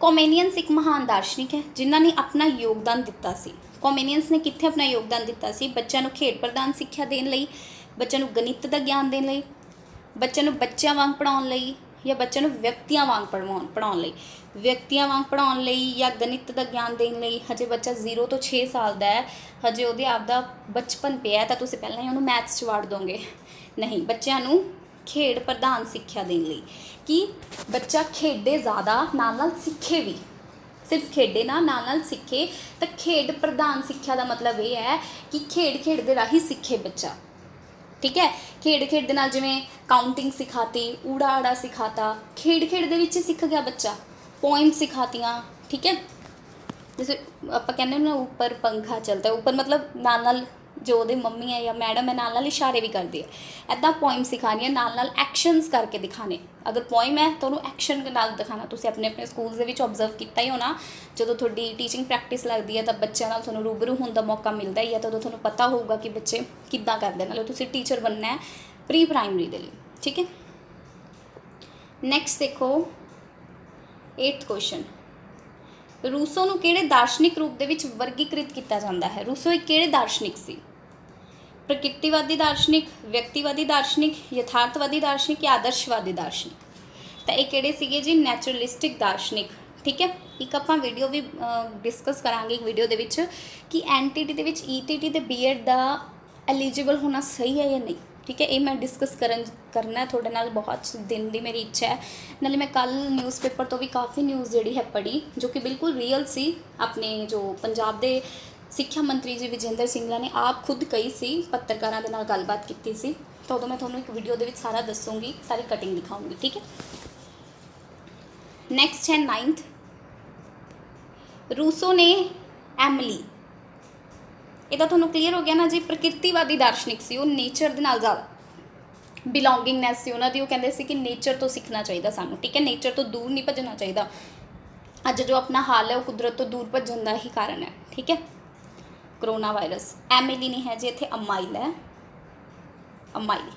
ਕੋਮੇਨੀਅਨਸ ਇੱਕ ਮਹਾਨ ਦਾਰਸ਼ਨਿਕ ਹੈ ਜਿਨ੍ਹਾਂ ਨੇ ਆਪਣਾ ਯੋਗਦਾਨ ਦਿੱਤਾ ਸੀ। ਕੋਮੇਨੀਅਨਸ ਨੇ ਕਿੱਥੇ ਆਪਣਾ ਯੋਗਦਾਨ ਦਿੱਤਾ ਸੀ? ਬੱਚਿਆਂ ਨੂੰ ਖੇਡ ਪ੍ਰਦਾਨ ਸਿੱਖਿਆ ਦੇਣ ਲਈ, ਬੱਚਿਆਂ ਨੂੰ ਗਣਿਤ ਦਾ ਗਿਆਨ ਦੇਣ ਲਈ, ਬੱਚਿਆਂ ਨੂੰ ਬੱਚਿਆਂ ਵਾਂਗ ਪੜ੍ਹਾਉਣ ਲਈ, ਜਾਂ ਬੱਚੇ ਨੂੰ ਵਿਅਕਤੀਆਂ ਵਾਂਗ ਪੜ੍ਹਾਉਣ ਲਈ, ਵਿਅਕਤੀਆਂ ਵਾਂਗ ਪੜ੍ਹਾਉਣ ਲਈ ਜਾਂ ਗਣਿਤ ਦਾ ਗਿਆਨ ਦੇਣ ਲਈ? ਹਜੇ ਬੱਚਾ 0 ਤੋਂ 6 ਸਾਲ ਦਾ ਹੈ, ਹਜੇ ਉਹਦੇ ਆਪਦਾ ਬਚਪਨ ਪਿਆ ਤਾਂ ਤੁਸੀਂ ਪਹਿਲਾਂ ਹੀ ਉਹਨੂੰ ਮੈਥਸ 'ਚ ਵਾੜ ਦੋਗੇ? ਨਹੀਂ, ਬੱਚਿਆਂ ਨੂੰ ਖੇਡ ਪ੍ਰਧਾਨ ਸਿੱਖਿਆ ਦੇਣ ਲਈ ਕਿ ਬੱਚਾ ਖੇਡੇ ਜ਼ਿਆਦਾ, ਨਾਲ ਸਿੱਖੇ ਵੀ। ਸਿਰਫ ਖੇਡੇ ਨਾਲ ਸਿੱਖੇ। ਤਾਂ ਖੇਡ ਪ੍ਰਧਾਨ ਸਿੱਖਿਆ ਦਾ ਮਤਲਬ ਇਹ ਹੈ ਕਿ ਖੇਡ ਦੇ ਰਾਹੀਂ ਸਿੱਖੇ ਬੱਚਾ। ਠੀਕ ਹੈ, ਖੇਡ ਦੇ ਨਾਲ ਜਿਵੇਂ ਕਾਊਂਟਿੰਗ ਸਿਖਾਤੀ, ਊੜਾ ਆੜਾ ਸਿਖਾਤਾ, ਖੇਡ ਦੇ ਵਿੱਚ ਸਿੱਖ ਗਿਆ ਬੱਚਾ। ਪੋਇਮ ਸਿਖਾਤੀਆਂ। ਠੀਕ ਹੈ, ਜੈਸੇ ਆਪਾਂ ਕਹਿੰਦੇ ਨਾ ਉੱਪਰ ਪੰਖਾ ਚੱਲਦਾ, ਉੱਪਰ ਮਤਲਬ ਨਾਲ ਜੋ ਉਹਦੇ ਮੰਮੀ ਹੈ ਜਾਂ ਮੈਡਮ ਹੈ ਨਾਲ ਇਸ਼ਾਰੇ ਵੀ ਕਰਦੀ ਹੈ। ਇੱਦਾਂ ਪੋਇਮ ਸਿਖਾਉਣੀਆਂ, ਨਾਲ ਐਕਸ਼ਨਸ ਕਰਕੇ ਦਿਖਾਣੇ। ਅਗਰ ਪੋਇਮ ਹੈ ਤਾਂ ਉਹਨੂੰ ਐਕਸ਼ਨ ਦੇ ਨਾਲ ਦਿਖਾਉਣਾ। ਤੁਸੀਂ ਆਪਣੇ ਸਕੂਲਸ ਦੇ ਵਿੱਚ ਓਬਜ਼ਰਵ ਕੀਤਾ ਹੀ ਹੋਣਾ, ਜਦੋਂ ਤੁਹਾਡੀ ਟੀਚਿੰਗ ਪ੍ਰੈਕਟਿਸ ਲੱਗਦੀ ਹੈ ਤਾਂ ਬੱਚਿਆਂ ਨਾਲ ਤੁਹਾਨੂੰ ਰੂਬਰੂ ਹੋਣ ਦਾ ਮੌਕਾ ਮਿਲਦਾ ਹੀ ਹੈ, ਤਾਂ ਉਦੋਂ ਤੁਹਾਨੂੰ ਪਤਾ ਹੋਊਗਾ ਕਿ ਬੱਚੇ ਕਿੱਦਾਂ ਕਰਦੇ। ਨਾਲੇ ਤੁਸੀਂ ਟੀਚਰ ਬਣਨਾ ਹੈ ਪ੍ਰੀ ਪ੍ਰਾਇਮਰੀ ਦੇ ਲਈ। ਠੀਕ ਹੈ, ਨੈਕਸਟ ਦੇਖੋ 8th ਕੁਐਸਚਨ। ਰੂਸੋ ਨੂੰ ਕਿਹੜੇ ਦਾਰਸ਼ਨਿਕ ਰੂਪ ਦੇ ਵਿੱਚ ਵਰਗੀਕ੍ਰਿਤ ਕੀਤਾ ਜਾਂਦਾ ਹੈ? ਰੂਸੋ ਇੱਕ ਕਿਹੜੇ ਦਾਰਸ਼ਨਿਕ ਸੀ? ਪ੍ਰਕਿਰਤੀਵਾਦੀ ਦਾਰਸ਼ਨਿਕ, ਵਿਅਕਤੀਵਾਦੀ ਦਾਰਸ਼ਨਿਕ, ਯਥਾਰਥਵਾਦੀ ਦਾਰਸ਼ਨਿਕ ਜਾਂ ਆਦਰਸ਼ਵਾਦੀ ਦਾਰਸ਼ਨਿਕ? ਤਾਂ ਇਹ ਕਿਹੜੇ ਸੀਗੇ ਜੀ? ਨੈਚੁਰਲਿਸਟਿਕ ਦਾਰਸ਼ਨਿਕ। ਠੀਕ ਹੈ, ਇੱਕ ਆਪਾਂ ਵੀਡੀਓ ਵੀ ਡਿਸਕਸ ਕਰਾਂਗੇ ਇੱਕ ਵੀਡੀਓ ਦੇ ਵਿੱਚ ਕਿ NTT ਦੇ ਵਿੱਚ ETT ਤੇ B.Ed ਦਾ ਐਲੀਜੀਬਲ ਹੋਣਾ ਸਹੀ ਹੈ ਜਾਂ ਨਹੀਂ। ਠੀਕ ਹੈ, ਇਹ ਮੈਂ ਡਿਸਕਸ ਕਰਨਾ ਤੁਹਾਡੇ ਨਾਲ, ਬਹੁਤ ਦਿਨ ਦੀ ਮੇਰੀ ਇੱਛਾ ਹੈ। ਨਾਲੇ ਮੈਂ ਕੱਲ੍ਹ ਨਿਊਜ਼ਪੇਪਰ ਤੋਂ ਵੀ ਕਾਫੀ ਨਿਊਜ਼ ਜਿਹੜੀ ਹੈ ਪੜ੍ਹੀ, ਜੋ ਕਿ ਬਿਲਕੁਲ ਰੀਅਲ ਸੀ। ਆਪਣੇ ਜੋ ਪੰਜਾਬ ਦੇ ਸਿੱਖਿਆ ਮੰਤਰੀ ਜੀ ਵਿਜੇਂਦਰ ਸਿੰਗਲਾ ਨੇ ਆਪ ਖੁਦ ਕਹੀ ਸੀ, ਪੱਤਰਕਾਰਾਂ ਦੇ ਨਾਲ ਗੱਲਬਾਤ ਕੀਤੀ ਸੀ। ਤਾਂ ਉਦੋਂ ਮੈਂ ਤੁਹਾਨੂੰ ਇੱਕ ਵੀਡੀਓ ਦੇ ਵਿੱਚ ਸਾਰਾ ਦੱਸੂੰਗੀ, ਸਾਰੀ ਕਟਿੰਗ ਦਿਖਾਊਂਗੀ। ਠੀਕ ਹੈ, ਨੈਕਸਟ ਹੈ 9th। ਰੂਸੋ ਨੇ ਐਮਲੀ, ਇਹਦਾ ਤੁਹਾਨੂੰ ਕਲੀਅਰ ਹੋ ਗਿਆ ਨਾ ਜੀ? ਪ੍ਰਕਿਰਤੀਵਾਦੀ ਦਾਰਸ਼ਨਿਕ ਸੀ ਉਹ, ਨੇਚਰ ਦੇ ਨਾਲ ਜ਼ਿਆਦਾ ਬਿਲੋਂਗਿੰਗਨੈਸ ਸੀ ਉਹਨਾਂ ਦੀ। ਉਹ ਕਹਿੰਦੇ ਸੀ ਕਿ ਨੇਚਰ ਤੋਂ ਸਿੱਖਣਾ ਚਾਹੀਦਾ ਸਾਨੂੰ। ਠੀਕ ਹੈ, ਨੇਚਰ ਤੋਂ ਦੂਰ ਨਹੀਂ ਭੱਜਣਾ ਚਾਹੀਦਾ। ਅੱਜ ਜੋ ਆਪਣਾ ਹਾਲ ਹੈ ਉਹ ਕੁਦਰਤ ਤੋਂ ਦੂਰ ਭੱਜਣ ਦਾ ਹੀ ਕਾਰਨ ਹੈ। ਠੀਕ ਹੈ, ਕਰੋਨਾ ਵਾਇਰਸ। ਐਮਿਲੀ ਨਹੀਂ ਹੈ ਜੀ ਇੱਥੇ, ਅਮਾਈਲ ਹੈ। ਅਮਾਈਲ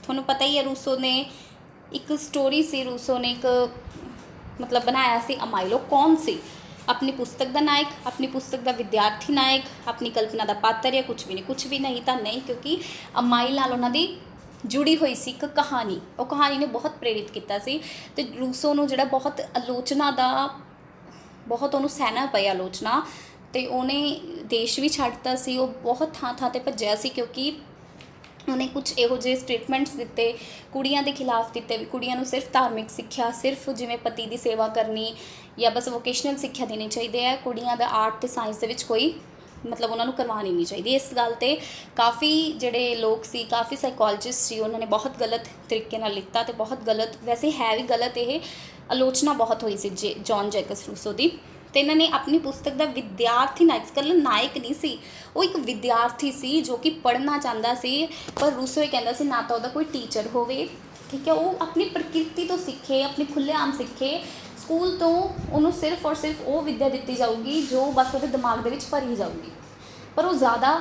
ਤੁਹਾਨੂੰ ਪਤਾ ਹੀ ਹੈ। ਰੂਸੋ ਨੇ ਇੱਕ ਸਟੋਰੀ ਸੀ, ਰੂਸੋ ਨੇ ਇੱਕ ਮਤਲਬ ਬਣਾਇਆ ਸੀ ਅਮਾਈਲ। ਉਹ ਕੌਣ ਸੀ? ਆਪਣੀ ਪੁਸਤਕ ਦਾ ਨਾਇਕ, ਆਪਣੀ ਪੁਸਤਕ ਦਾ ਵਿਦਿਆਰਥੀ ਨਾਇਕ, ਆਪਣੀ ਕਲਪਨਾ ਦਾ ਪਾਤਰ ਜਾਂ ਕੁਝ ਵੀ ਨਹੀਂ? ਕੁਝ ਵੀ ਨਹੀਂ ਤਾਂ ਨਹੀਂ, ਕਿਉਂਕਿ ਅਮਾਈਲ ਨਾਲ ਉਹਨਾਂ ਦੀ ਜੁੜੀ ਹੋਈ ਸੀ ਇੱਕ ਕਹਾਣੀ। ਉਹ ਕਹਾਣੀ ਨੇ ਬਹੁਤ ਪ੍ਰੇਰਿਤ ਕੀਤਾ ਸੀ। ਅਤੇ ਰੂਸੋ ਨੂੰ ਜਿਹੜਾ ਬਹੁਤ ਆਲੋਚਨਾ ਦਾ ਬਹੁਤ ਉਹਨੂੰ ਸਹਿਣਾ ਪਈ ਆਲੋਚਨਾ, ਅਤੇ ਉਹਨੇ ਦੇਸ਼ ਵੀ ਛੱਡਤਾ ਸੀ। ਉਹ ਬਹੁਤ ਥਾਂ 'ਤੇ ਭੱਜਿਆ ਸੀ, ਕਿਉਂਕਿ ਉਹਨੇ ਕੁਝ ਇਹੋ ਜਿਹੇ ਸਟੇਟਮੈਂਟਸ ਦਿੱਤੇ ਕੁੜੀਆਂ ਦੇ ਖਿਲਾਫ ਦਿੱਤੇ ਵੀ ਕੁੜੀਆਂ ਨੂੰ ਸਿਰਫ ਧਾਰਮਿਕ ਸਿੱਖਿਆ, ਸਿਰਫ ਜਿਵੇਂ ਪਤੀ ਦੀ ਸੇਵਾ ਕਰਨੀ ਜਾਂ ਬਸ ਵੋਕੇਸ਼ਨਲ ਸਿੱਖਿਆ ਦੇਣੀ ਚਾਹੀਦੀ ਹੈ। ਕੁੜੀਆਂ ਦਾ ਆਰਟ ਅਤੇ ਸਾਇੰਸ ਦੇ ਵਿੱਚ ਕੋਈ ਮਤਲਬ ਉਹਨਾਂ ਨੂੰ ਕਰਵਾਉਣੀ ਨਹੀਂ ਚਾਹੀਦੀ। ਇਸ ਗੱਲ 'ਤੇ ਕਾਫੀ ਜਿਹੜੇ ਲੋਕ ਸੀ, ਕਾਫੀ ਸਾਈਕੋਲੋਜਿਸਟ ਸੀ, ਉਹਨਾਂ ਨੇ ਬਹੁਤ ਗਲਤ ਤਰੀਕੇ ਨਾਲ ਲਿੱਤਾ ਅਤੇ ਬਹੁਤ ਗਲਤ, ਵੈਸੇ ਹੈ ਵੀ ਗਲਤ, ਇਹ ਆਲੋਚਨਾ ਬਹੁਤ ਹੋਈ ਸੀ ਜੌਨ ਜੈਕਸ ਰੂਸੋ ਦੀ। ਅਤੇ ਇਹਨਾਂ ਨੇ ਆਪਣੀ ਪੁਸਤਕ ਦਾ ਵਿਦਿਆਰਥੀ ਨਾਇਕ, ਇਕੱਲਾ ਨਾਇਕ ਨਹੀਂ ਸੀ, ਉਹ ਇੱਕ ਵਿਦਿਆਰਥੀ ਸੀ ਜੋ ਕਿ ਪੜ੍ਹਨਾ ਚਾਹੁੰਦਾ ਸੀ। ਪਰ ਰੂਸੋ ਇਹ ਕਹਿੰਦਾ ਸੀ ਨਾ ਤਾਂ ਉਹਦਾ ਕੋਈ ਟੀਚਰ ਹੋਵੇ, ਠੀਕ ਹੈ, ਉਹ ਆਪਣੀ ਪ੍ਰਕਿਰਤੀ ਤੋਂ ਸਿੱਖੇ, ਆਪਣੀ ਖੁੱਲ੍ਹੇਆਮ ਸਿੱਖੇ। ਸਕੂਲ ਤੋਂ ਉਹਨੂੰ ਸਿਰਫ ਔਰ ਸਿਰਫ ਉਹ ਵਿੱਦਿਆ ਦਿੱਤੀ ਜਾਊਗੀ ਜੋ ਬਸ ਉਹਦੇ ਦਿਮਾਗ ਦੇ ਵਿੱਚ ਭਰੀ ਜਾਊਗੀ, ਪਰ ਉਹ ਜ਼ਿਆਦਾ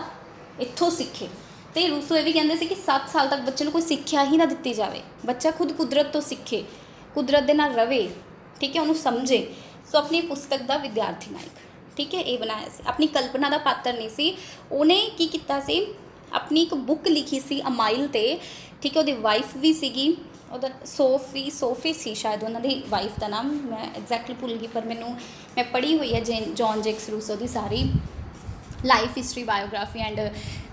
ਇੱਥੋਂ ਸਿੱਖੇ। ਅਤੇ ਰੂਸੋ ਇਹ ਵੀ ਕਹਿੰਦੇ ਸੀ ਕਿ 7 ਸਾਲ ਤੱਕ ਬੱਚੇ ਨੂੰ ਕੋਈ ਸਿੱਖਿਆ ਹੀ ਨਾ ਦਿੱਤੀ ਜਾਵੇ, ਬੱਚਾ ਖੁਦ ਕੁਦਰਤ ਤੋਂ ਸਿੱਖੇ, ਕੁਦਰਤ ਦੇ ਨਾਲ ਰਵੇ। ਠੀਕ ਹੈ, ਉਹਨੂੰ ਸਮਝੇ। ਸੋ ਆਪਣੀ ਪੁਸਤਕ ਦਾ ਵਿਦਿਆਰਥੀ ਨਾਇਕ, ਠੀਕ ਹੈ, ਇਹ ਬਣਾਇਆ ਸੀ। ਆਪਣੀ ਕਲਪਨਾ ਦਾ ਪਾਤਰ ਨਹੀਂ ਸੀ। ਉਹਨੇ ਕੀ ਕੀਤਾ ਸੀ, ਆਪਣੀ ਇੱਕ ਬੁੱਕ ਲਿਖੀ ਸੀ ਅਮਾਈਲ 'ਤੇ। ਠੀਕ ਹੈ, ਉਹਦੀ ਵਾਈਫ ਵੀ ਸੀਗੀ, ਉਹਦਾ ਸੋਫੀ ਸੀ ਸ਼ਾਇਦ ਉਹਨਾਂ ਦੀ ਵਾਈਫ ਦਾ ਨਾਮ, ਮੈਂ ਐਗਜ਼ੈਕਟਲੀ ਭੁੱਲ ਗਈ, ਪਰ ਮੈਂ ਪੜ੍ਹੀ ਹੋਈ ਹੈ John jacks Rousseau the sorry life history, biography and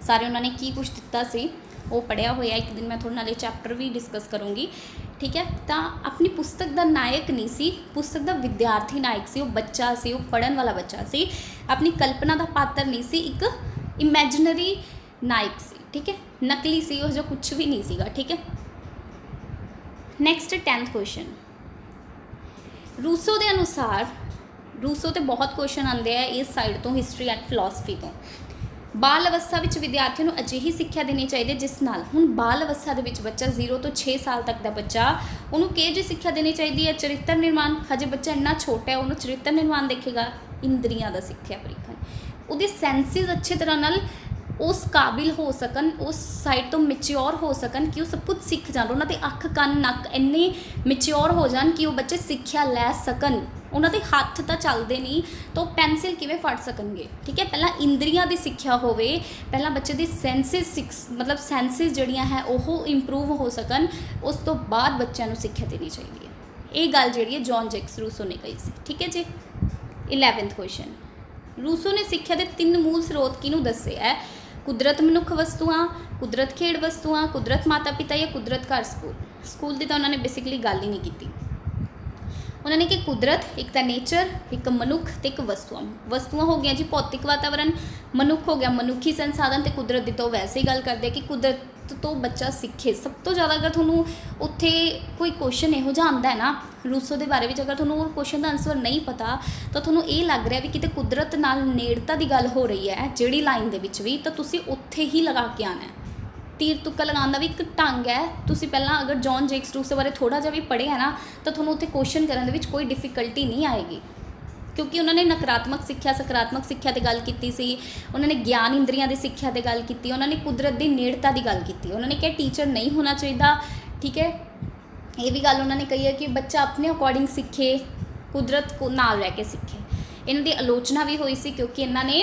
ਸਾਰੇ ਉਹਨਾਂ ਨੇ ਕੀ ਕੁਛ ਦਿੱਤਾ ਸੀ ਉਹ ਪੜ੍ਹਿਆ ਹੋਇਆ। ਇੱਕ ਦਿਨ ਮੈਂ ਤੁਹਾਡੇ ਨਾਲ ਇਹ ਚੈਪਟਰ ਵੀ ਡਿਸਕਸ ਕਰੂੰਗੀ। ਠੀਕ ਹੈ, ਤਾਂ ਆਪਣੀ ਪੁਸਤਕ ਦਾ ਨਾਇਕ ਨਹੀਂ ਸੀ, ਪੁਸਤਕ ਦਾ ਵਿਦਿਆਰਥੀ ਨਾਇਕ ਸੀ। ਉਹ ਬੱਚਾ ਸੀ, ਉਹ ਪੜ੍ਹਨ ਵਾਲਾ ਬੱਚਾ ਸੀ। ਆਪਣੀ ਕਲਪਨਾ ਦਾ ਪਾਤਰ ਨਹੀਂ ਸੀ, ਇੱਕ ਇਮੈਜਨਰੀ ਨਾਇਕ ਸੀ। ਠੀਕ ਹੈ, ਨਕਲੀ ਸੀ ਉਹ, ਜੋ ਕੁਛ ਵੀ ਨਹੀਂ ਸੀਗਾ। ਠੀਕ ਹੈ, ਨੈਕਸਟ 10th ਕੁਐਸਚਨ। ਰੂਸੋ ਦੇ ਅਨੁਸਾਰ, ਰੂਸੋ 'ਤੇ ਬਹੁਤ ਕੁਐਸਚਨ ਆਉਂਦੇ ਆ ਇਸ ਸਾਈਡ ਤੋਂ, ਹਿਸਟਰੀ ਐਂਡ ਫਿਲੋਸਫੀ ਤੋਂ। ਬਾਲ ਅਵਸਥਾ ਵਿੱਚ ਵਿਦਿਆਰਥੀਆਂ ਨੂੰ ਅਜਿਹੀ ਸਿੱਖਿਆ ਦੇਣੀ ਚਾਹੀਦੀ ਜਿਸ ਨਾਲ, ਹੁਣ ਬਾਲ ਅਵਸਥਾ ਦੇ ਵਿੱਚ ਬੱਚਾ 0 ਤੋਂ 6 ਸਾਲ ਤੱਕ ਦਾ ਬੱਚਾ, ਉਹਨੂੰ ਕਿਹੋ ਜਿਹੀ ਸਿੱਖਿਆ ਦੇਣੀ ਚਾਹੀਦੀ ਹੈ? ਚਰਿੱਤਰ ਨਿਰਮਾਣ। ਹਜੇ ਬੱਚਾ ਇੰਨਾ ਛੋਟਾ ਹੈ, ਉਹਨੂੰ ਚਰਿੱਤਰ ਨਿਰਮਾਣ ਦੇਖੇਗਾ। ਇੰਦਰੀਆਂ ਦਾ ਸਿੱਖਿਆ ਪਰੀਖਣ, ਉਹਦੇ ਸੈਂਸਿਸ ਅੱਛੇ ਤਰ੍ਹਾਂ ਨਾਲ ਉਸ ਕਾਬਿਲ ਹੋ ਸਕਣ, ਉਸ ਸਾਈਡ ਤੋਂ ਮੈਚਿਓਰ ਹੋ ਸਕਣ ਕਿ ਉਹ ਸਭ ਕੁਝ ਸਿੱਖ ਜਾਣ। ਉਹਨਾਂ ਦੇ ਅੱਖ, ਕੰਨ, ਨੱਕ ਇੰਨੇ ਮੈਚਿਓਰ ਹੋ ਜਾਣ ਕਿ ਉਹ ਬੱਚੇ ਸਿੱਖਿਆ ਲੈ ਸਕਣ। ਉਹਨਾਂ ਦੇ ਹੱਥ ਤਾਂ ਚੱਲਦੇ ਨਹੀਂ, ਤਾਂ ਉਹ ਪੈਨਸਿਲ ਕਿਵੇਂ ਫੜ ਸਕਣਗੇ? ਠੀਕ ਹੈ, ਪਹਿਲਾਂ ਇੰਦਰੀਆਂ ਦੀ ਸਿੱਖਿਆ ਹੋਵੇ, ਪਹਿਲਾਂ ਬੱਚੇ ਦੀ ਸੈਂਸਿਸ ਜਿਹੜੀਆਂ ਹੈ ਉਹ ਇੰਪਰੂਵ ਹੋ ਸਕਣ, ਉਸ ਤੋਂ ਬਾਅਦ ਬੱਚਿਆਂ ਨੂੰ ਸਿੱਖਿਆ ਦੇਣੀ ਚਾਹੀਦੀ ਹੈ। ये गल जी जॉन जैक्स रूसो ने कही सी। ठीक है जी। 11वां क्वेश्चन, रूसो ने सिक्ख्या के 3 मूल स्रोत किनू दसे है? कुदरत मनुख वस्तुआं, कुदरत खेड वस्तुआं, कुदरत माता पिता या कुदरत घर स्कूल। स्कूल की तो उन्होंने बेसिकली गल ही नहीं की। उन्होंने कि कुदरत एक तो नेचर, एक मनुख तो एक वस्तुआं। वस्तुआं हो गया जी भौतिक वातावरण, मनुख हो गया मनुखी संसाधन, तो कुदरत की तो वैसे ही गल करते कि कुदरत तो बच्चा सीखे। सब तो ज़्यादा अगर थोनों उत्थे कोई क्वेश्चन इहो जिहा आंदा है ना रूसो के बारे में, अगर थोनों क्वेश्चन का आंसर नहीं पता तो थोनों ये लग रहा भी किते कुदरत नाल नेड़ता की गल हो रही है जिहड़ी लाइन दे विच भी, तो तुसीं उत्थे ही लगा के आना है। तीर तुक्का लगाने का भी एक ढंग है। तुसीं पहला अगर जॉन जैक्स रूसो बारे थोड़ा जिहा भी पढ़िया ना तो थोनों उत्थे क्वेश्चन करने विच कोई डिफिकल्टी नहीं आएगी, क्योंकि उन्होंने नकारात्मक सिक्ख्या सकारात्मक सिक्ख्या की गल की सी, उन्होंने ज्ञान इंद्रियां की सिक्ख्या की गल की, उन्होंने कुदरत की नेड़ता की गल की, उन्होंने क्या टीचर नहीं होना चाहिए। ठीक है, ये भी गल उन्होंने कही है कि बच्चा अपने अकॉर्डिंग सीखे, कुदरत को नाल रह के सीखे। इन्हां दी आलोचना भी हुई सी क्योंकि इन्होंने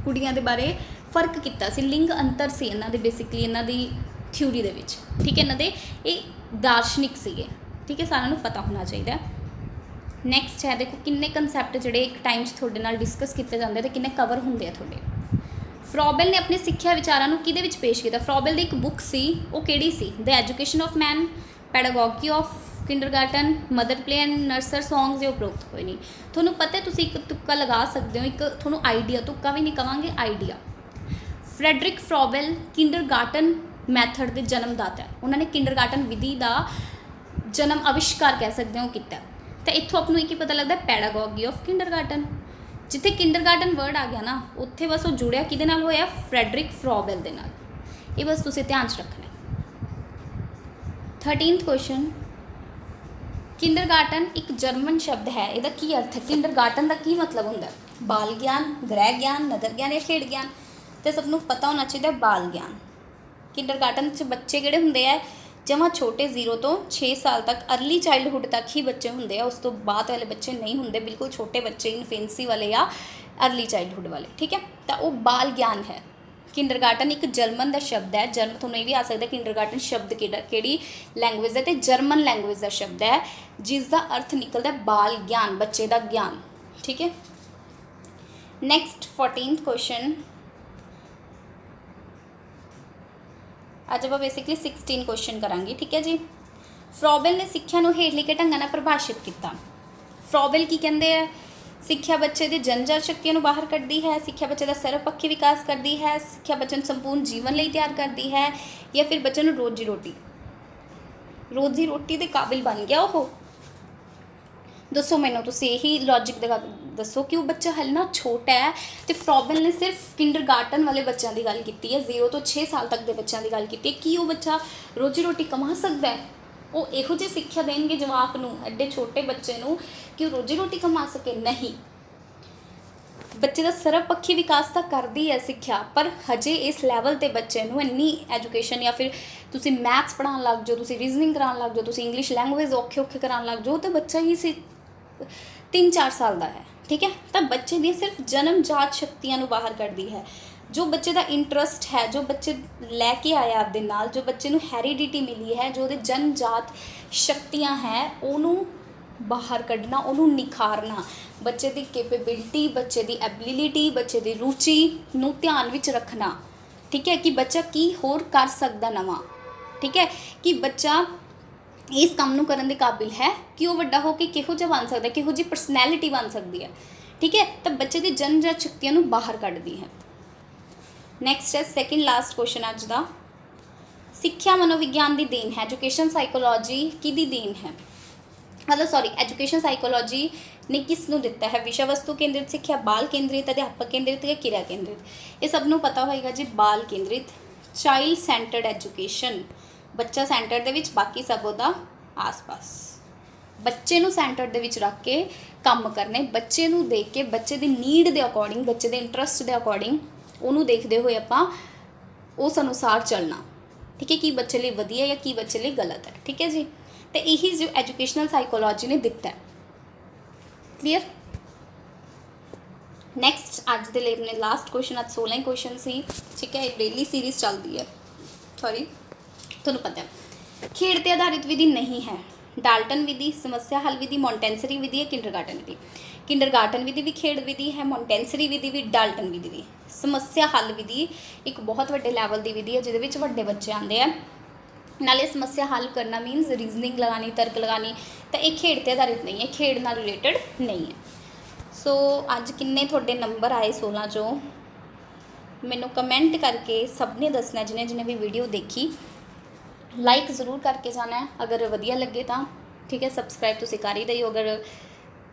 कुड़ियां दे बारे फर्क किया सी, लिंग अंतर से इन्हों बेसिकली इन्हों की थ्योरी दे विच। ठीक है, इन्होंने ये दार्शनिक सीगे। ठीक है, सारिਆਂ ਨੂੰ पता होना चाहिए। नैक्सट है देखो किन्ने कंसैप्ट जोड़े एक टाइम थोड़े नाल डिस्कस किए जाते हैं, किन्ने कवर होंगे आ थोड़े। फ्रॉबेल ने अपने सिक्ख्या विचारां किहदे विच पेश किया? फ्रॉबेल की एक बुक सी, वो किहड़ी सी? The education of man, pedagogy of kindergarten, mother play and nursery songs. या उपरोक्त कोई नहीं। थोनों पता है, तुसीं एक तुक्का लगा सकते हो, एक थोनों आइडिया, तुक्का भी नहीं कहांगे, idea. Friedrich Froebel kindergarten method के जन्मदाता है। उन्होंने किंडरगार्टन विधि का जन्म आविष्कार कह सकते हो किया। तो इत्थों आपको एक ही पता लगता है पैडागॉगी ऑफ किंडरगार्टन। जिथे किंडरगार्टन वर्ड आ गया ना उत्थे बस वो जुड़िया किहदे नाल होया? फ्रैडरिक फ्रॉबेल दे नाल। ये बस तुसीं ध्यान च रखना है। 13वां क्वेश्चन, किंडरगार्टन एक जर्मन शब्द है, इसका की अर्थ है? किंडरगार्टन का की मतलब होंदा है? बाल ज्ञान, गृह ज्ञान, नदर ज्ञान या खेड ज्ञान? तो सबनों पता होना चाहिए बाल ज्ञान। किंडरगार्टन च बच्चे किहड़े हुंदे आ? जमा छोटे 0 तो 6 साल तक, अर्ली चाइल्डहुड तक ही बच्चे होंगे हैं, उस तो बाद वाले बच्चे नहीं होंगे, बिल्कुल छोटे बच्चे इन्फेंसी वाले या अर्ली चाइल्डहुड वाले। ठीक है, तो वो बाल ज्ञान है। किंडरगार्टन एक जर्मन का शब्द है। जर्मन थोड़ा ये भी आ सकता है किंडरगार्टन शब्द किहड़ी लैंगुएज है? तो जर्मन लैंगुएज का शब्द है जिसका अर्थ निकलता है बाल ज्ञान, बच्चे का ज्ञान। ठीक है, नैक्सट 14वां क्वेश्चन। अज आप बेसिकली 16 क्वेश्चन करांगे। ठीक है जी। फ्रॉबेल ने सिक्ख्या नूं हेठ लिखे ढंगां नाल परिभाषित किया। फ्रॉबेल की कहते हैं? सिक्ख्या बच्चे की जन्मजात शक्तियों को बाहर कढ़ती है, सिक्ख्या बच्चे का सर्वपक्षी विकास करती है, सिक्ख्या बच्चे को संपूर्ण जीवन लिए तैयार करती है, या फिर बच्चे को रोजी रोटी के काबिल बन गया वो? दसो मैनू तुसीं यही लॉजिक दसो कि वो बच्चा हल ना छोटा है। तो फ्रॉबेल ने सिर्फ किंडरगार्टन वाले बच्चों की गल की है, 0 तो 6 साल तक के बच्चों की गल की है कि वो बच्चा रोजी रोटी कमा सकता है? वो इहो जी सिक्ख्या देंगे जवाक नूं, एडे छोटे बच्चे नूं कि वो रोजी रोटी कमा सके? नहीं। बच्चे का सर्वपक्षी विकास तो करती है सिक्ख्या, पर हजे इस लैवल ते बच्चे नूं इन्नी एजुकेशन, या फिर तुसीं मैथ्स पढ़ाउण लग जाओ, तुसीं रीजनिंग कराउण लग जाओ, तुसीं इंग्लिश लैंगुएज औखे औखे कराउण लग जाओ, तो बच्चा ही 3-4 साल का है। ठीक है, तो बच्चे दी सिर्फ जन्मजात शक्तियां बाहर कढ़ती है। जो बच्चे का इंटरस्ट है, जो बच्चे लैके आया आपदे नाल, जो बच्चे नूं हैरीडिटी मिली है, जो उहदे जन्मजात शक्तियां है, उन्होंने बाहर कढ़ना, उन्होंने निखारना, बच्चे की कैपेबिलिटी, बच्चे की एबिलिटी, बच्चे की रुचि नूं ध्यान विच रखना। ठीक है, कि बच्चा की होर कर सकदा नवां। ठीक है, कि बच्चा इस काम नूं करन दे काबिल है, कि वो वड्डा हो के किहो जिहा बन सकदा, किहो जी परसनैलिटी बन सकती है। ठीक है, तो बच्चे की जन्मजात शक्तियां नूं बाहर कढ़दी है। नैक्सट है सैकेंड लास्ट क्वेश्चन अज का। सिक्ख्या मनोविज्ञान की देन है, एजुकेशन साइकोलॉजी किहदी देन है? मतलब सॉरी, एजुकेशन साइकोलॉजी ने किस नूं दिता है? विषय वस्तु केंद्रित सिक्ख्या, बाल केंद्रित, अध्यापक केंद्रित या किरिया केंद्रित? ये सब नूं पता होएगा जी, बाल केंद्रित। चाइल्ड सेंटर्ड एजुकेशन, बच्चा सेंटर दे विच, बाकी सब उहदा आस पास। बच्चे नूं सेंटर दे विच रख के काम करने, बच्चे नूं देख के, बच्चे दी नीड दे अकॉर्डिंग, बच्चे दे इंटरस्ट दे अकॉर्डिंग उन्होंने देखते हुए आपां उस अनुसार चलना। ठीक है, कि बच्चे लिए वधिया या कि बच्चे लिए गलत है। ठीक है जी, तो यही जो एजुकेशनल साइकोलॉजी ने दिता है। क्लीयर? नैक्सट अज के लिए अपने लास्ट क्वेश्चन, अज 16 क्वेश्चन सी। ठीक है, डेली सीरीज़ चलती है, सॉरी, तुहानूं पता है। खेड ते आधारित विधि नहीं है, डाल्टन विधि, समस्या हल विधि, मॉन्टेसरी विधि है, किंडरगार्टन विधि। किंडरगार्टन विधि भी खेड विधि है, मॉन्टेसरी विधि भी, डाल्टन विधि भी। समस्या हल विधि एक बहुत वड्डे लैवल की विधि है जिहदे विच वड्डे बच्चे आते हैं, नाले समस्या हल करना मीनस रीजनिंग लगानी, तर्क लगानी, तो ये खेड ते आधारित नहीं है, खेड नाल रिलेटेड नहीं है। सो अज किन्ने थोड़े नंबर आए 16 चों मैनू कमेंट करके सब ने दसना, जिन्हें जिन्हें भी वीडियो देखी। लाइक ज़रूर करके जाना है अगर वधिया लगे तो, ठीक है। सबसक्राइब तुसीं कर ही दिओ अगर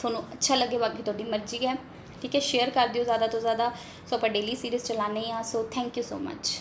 थोनों अच्छा लगे, बाकी तुहाडी मर्जी है, ठीक है। शेयर कर दिओ ज़्यादा तो ज़्यादा। सो आप डेली सीरीज़ चलाने हैं, so thank you so much.